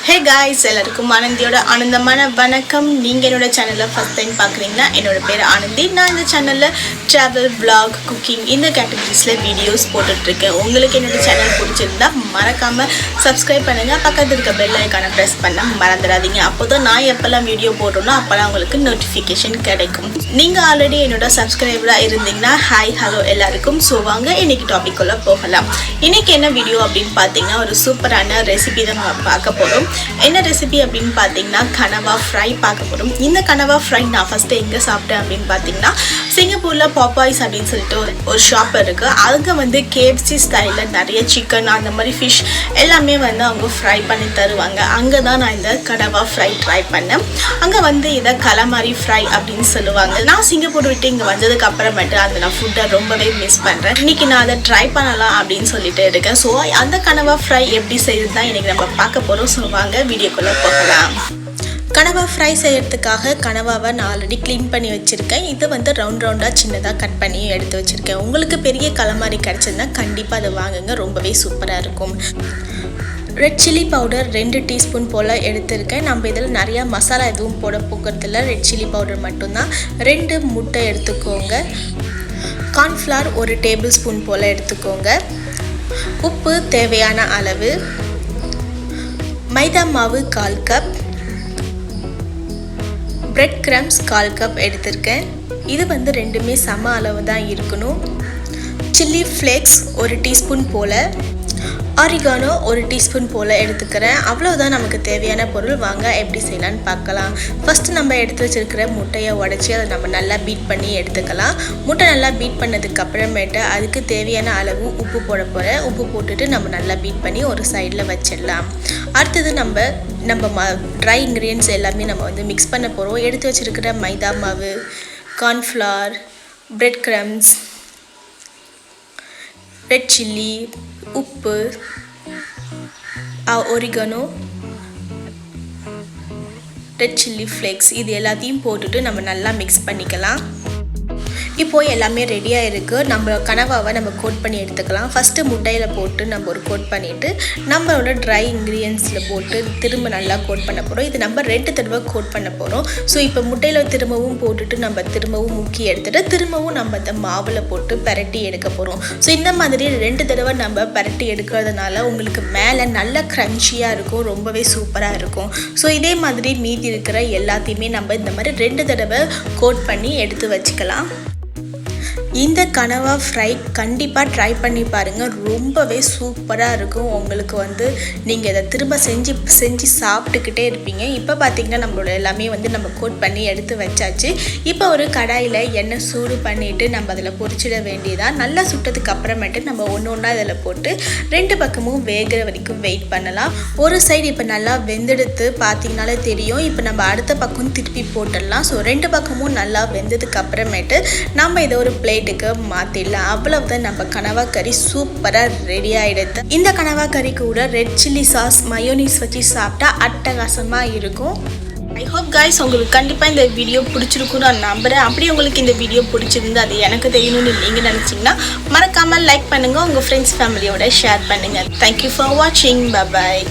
Hey guys, எல்லாருக்கும் ஆனந்தியோட ஆனந்தமான வணக்கம். நீங்க என்னோட சேனலை ஃபர்ஸ்ட் டைம் பார்க்குறீங்கன்னா என்னோட பேர் ஆனந்தி. நான் இந்த சேனலில் ட்ராவல், vlog, குக்கிங் இந்த கேட்டகரிஸில் வீடியோஸ் போட்டுட்ருக்கேன். உங்களுக்கு என்னோட சேனல் பிடிச்சிருந்தா மறக்காமல் சப்ஸ்கிரைப் பண்ணுங்கள். பக்கத்தில் இருக்க பெல் ஐக்கானை ப்ரெஸ் பண்ண மறந்துடாதீங்க. அப்போ தான் நான் எப்போல்லாம் வீடியோ போடுறோன்னா அப்போல்லாம் உங்களுக்கு நோட்டிஃபிகேஷன் கிடைக்கும். நீங்கள் ஆல்ரெடி என்னோட சப்ஸ்கிரைபராக இருந்தீங்கன்னா ஹாய் ஹலோ எல்லாருக்கும். ஸோ வாங்க இன்றைக்கி டாபிக்குள்ளே போகலாம். இன்றைக்கி என்ன வீடியோ அப்படின்னு பார்த்தீங்கன்னா ஒரு சூப்பரான ரெசிபி தான் நம்ம பார்க்க போகிறோம். என்ன ரெசிபி அப்படின்னு பார்த்தீங்கன்னா கனவா ஃப்ரை பார்க்க போகிறோம். இந்த கனவா ஃப்ரை நான் ஃபஸ்ட்டு எங்கே சாப்பிட்டேன் அப்படின்னு பார்த்தீங்கன்னா சிங்கப்பூரில் பாப்பாய்ஸ் அப்படின்னு சொல்லிட்டு ஒரு ஷாப் இருக்குது. அங்கே வந்து கேஎஃப்சி ஸ்டைலில் நிறைய சிக்கன் அந்த மாதிரி ஃபிஷ் எல்லாமே வந்து அவங்க ஃப்ரை பண்ணி தருவாங்க. அங்கே தான் நான் இந்த கனவா ஃப்ரை ட்ரை பண்ணேன். அங்கே வந்து இதை calamari ஃப்ரை அப்படின்னு சொல்லுவாங்க. நான் சிங்கப்பூர் விட்டு இங்கே வந்ததுக்கு அப்புறமேட்டு அந்த நான் ஃபுட்டை ரொம்பவே மிஸ் பண்ணுறேன். இன்றைக்கி நான் அதை ட்ரை பண்ணலாம் அப்படின்னு சொல்லிட்டு இருக்கேன். ஸோ அந்த கனவா ஃப்ரை எப்படி செய்யுது தான் இன்றைக்கி நம்ம பார்க்க போகிறோம். ஸோ வாங்க வீடியோக்குள்ளே போகலாம். கனவா ஃப்ரை செய்யறதுக்காக கனவாவை நான் ஆல்ரெடி க்ளீன் பண்ணி வச்சுருக்கேன். இது வந்து ரவுண்டாக சின்னதாக கட் பண்ணி எடுத்து வச்சுருக்கேன். உங்களுக்கு பெரிய calamari கிடச்சிருந்தா கண்டிப்பாக அதை வாங்குங்க, ரொம்பவே சூப்பராக இருக்கும். ரெட் சில்லி பவுடர் 2 டீஸ்பூன் போல் எடுத்திருக்கேன். நம்ம இதில் நிறையா மசாலா எதுவும் போட போகிறதில்ல, ரெட் சில்லி பவுடர் மட்டும்தான். 2 முட்டை எடுத்துக்கோங்க. கார்ன்ஃப்ளவர் 1 டேபிள் ஸ்பூன் போல் எடுத்துக்கோங்க. உப்பு தேவையான அளவு, மைதா மாவு 1/4 கப், பிரெட் கிரம்ஸ் 1/4 கப் எடுத்திருக்கேன். இது வந்து ரெண்டுமே சம அளவு தான் இருக்கணும். சில்லி ஃப்ளேக்ஸ் 1 டீஸ்பூன் போல், ஆரிகானோ 1 டீஸ்பூன் போல் எடுத்துக்கிறேன். அவ்வளோதான் நமக்கு தேவையான பொருள். வாங்க எப்படி செய்யலான்னு பார்க்கலாம். ஃபஸ்ட்டு நம்ம எடுத்து வச்சுருக்கிற முட்டையை உடச்சி அதை நம்ம நல்லா பீட் பண்ணி எடுத்துக்கலாம். முட்டை நல்லா பீட் பண்ணதுக்கு அப்புறமேட்டு அதுக்கு தேவையான அளவு உப்பு போட போகிறேன். உப்பு போட்டுட்டு நம்ம நல்லா பீட் பண்ணி ஒரு சைடில் வச்சிடலாம். அடுத்தது நம்ம ட்ரை இன்க்ரீடியன்ட்ஸ் எல்லாமே நம்ம வந்து மிக்ஸ் பண்ண போகிறோம். எடுத்து வச்சுருக்கிற மைதா மாவு, cornflour, bread crumbs, red chilli, உப்பு, ஒரிகனோ, ரெட் சில்லி ஃப்ளேக்ஸ் இது எல்லாத்தையும் போட்டுட்டு நம்ம நல்லா மிக்ஸ் பண்ணிக்கலாம். இப்போது எல்லாமே ரெடியாக இருக்குது. நம்ம கனவாவை நம்ம கோட் பண்ணி எடுத்துக்கலாம். ஃபஸ்ட்டு முட்டையில் போட்டு நம்ம ஒரு கோட் பண்ணிவிட்டு நம்மளோட ட்ரை இன்க்ரீடியன்ஸில் போட்டு திரும்ப நல்லா கோட் பண்ண போகிறோம். இது நம்ம 2 தடவை கோட் பண்ண போகிறோம். ஸோ இப்போ முட்டையில் திரும்பவும் போட்டுட்டு நம்ம திரும்பவும் முக்கி எடுத்துகிட்டு திரும்பவும் நம்ம அந்த மாவில் போட்டு பரட்டி எடுக்க போகிறோம். ஸோ இந்த மாதிரி 2 தடவை நம்ம பரட்டி எடுக்கிறதுனால உங்களுக்கு மேலே நல்ல க்ரன்ச்சியாக இருக்கும், ரொம்பவே சூப்பராக இருக்கும். ஸோ இதே மாதிரி மீதி இருக்கிற எல்லாத்தையுமே நம்ம இந்த மாதிரி 2 தடவை கோட் பண்ணி எடுத்து வச்சுக்கலாம். இந்த கனவா ஃப்ரை கண்டிப்பாக ட்ரை பண்ணி பாருங்கள், ரொம்பவே சூப்பராக இருக்கும். உங்களுக்கு வந்து நீங்கள் இதை திரும்ப செஞ்சு சாப்பிட்டுக்கிட்டே இருப்பீங்க. இப்போ பார்த்திங்கன்னா நம்மளோட எல்லாமே வந்து நம்ம கோட் பண்ணி எடுத்து வச்சாச்சு. இப்போ ஒரு கடாயில் எண்ணெய் சூடு பண்ணிவிட்டு நம்ம அதில் பொரிச்சிட வேண்டியதான். நல்லா சுட்டதுக்கு அப்புறமேட்டு நம்ம ஒன்றா இதில் போட்டு 2 பக்கமும் வேகிற வரைக்கும் வெயிட் பண்ணலாம். ஒரு சைடு இப்போ நல்லா வெந்தெடுத்து பார்த்திங்கனாலே தெரியும். இப்போ நம்ம அடுத்த பக்கம் திருப்பி போட்டுடலாம். ஸோ 2 பக்கமும் நல்லா வெந்ததுக்கு அப்புறமேட்டு நம்ம இதை ஒரு பிளேட்டுக்கு மாற்றிடலாம். அவ்வளவுதான், நம்ம கனவா கறி சூப்பராக ரெடி ஆகிடுது. இந்த கனவா கறி கூட ரெட் சில்லி சாஸ், மயோனீஸ் வச்சு சாப்பிட்டா அட்டகாசமாக இருக்கும். ஐ ஹோப் கைஸ் உங்களுக்கு கண்டிப்பாக இந்த வீடியோ பிடிச்சிருக்குன்னு நான் நம்புகிறேன். அப்படி உங்களுக்கு இந்த வீடியோ பிடிச்சிருந்து அது எனக்கு தெரியணும்னு நீங்கள் நினச்சிங்கன்னா மறக்காமல் லைக் பண்ணுங்கள், உங்கள் ஃப்ரெண்ட்ஸ் ஃபேமிலியோட ஷேர் பண்ணுங்கள். தேங்க்யூ ஃபார் வாட்சிங். Bye bye.